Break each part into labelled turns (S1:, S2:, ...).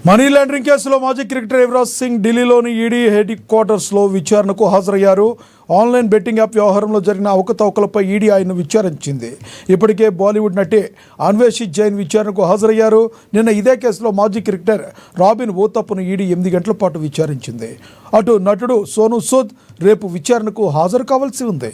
S1: Money laundering కేసులో మాజీ cricketer Yuvraj Singh ఢిల్లీలోని ఈడీ హెడ్ క్వార్టర్స్లో విచారణకు హాజరయ్యారు. ఆన్లైన్ బెట్టింగ్ యాప్ వ్యవహారంలో జరిగిన అవకతవకలపై ఈడీ ఆయన్ను విచారించింది. ఇప్పటికే బాలీవుడ్ నటి అన్వేషి జైన్ విచారణకు హాజరయ్యారు. నిన్న ఇదే కేసులో మాజీ క్రికెటర్ రాబిన్ ఊతప్పను ఈడీ 8 గంటల పాటు విచారించింది. అటు నటుడు సోనూ సూద్ రేపు విచారణకు హాజరు కావాల్సి ఉంది.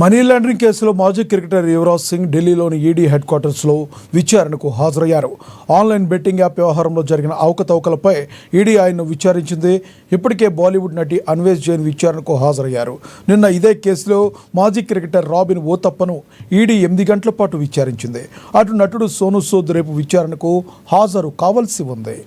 S1: మనీ లాండరింగ్ కేసులో మాజీ క్రికెటర్ యువరాజ్ సింగ్ ఢిల్లీలోని ఈడీ హెడ్ క్వార్టర్స్లో విచారణకు హాజరయ్యారు. ఆన్లైన్ బెట్టింగ్ యాప్ వ్యవహారంలో జరిగిన అవకతవకలపై ఈడీ ఆయన్ను విచారించింది. ఇప్పటికే బాలీవుడ్ నటి అన్వేష్ జైన్ విచారణకు హాజరయ్యారు. నిన్న ఇదే కేసులో మాజీ క్రికెటర్ రాబిన్ ఊతప్పను ఈడీ 8 గంటల పాటు విచారించింది. అటు నటుడు సోనూ సూద్ రేపు విచారణకు హాజరు కావాల్సి ఉంది.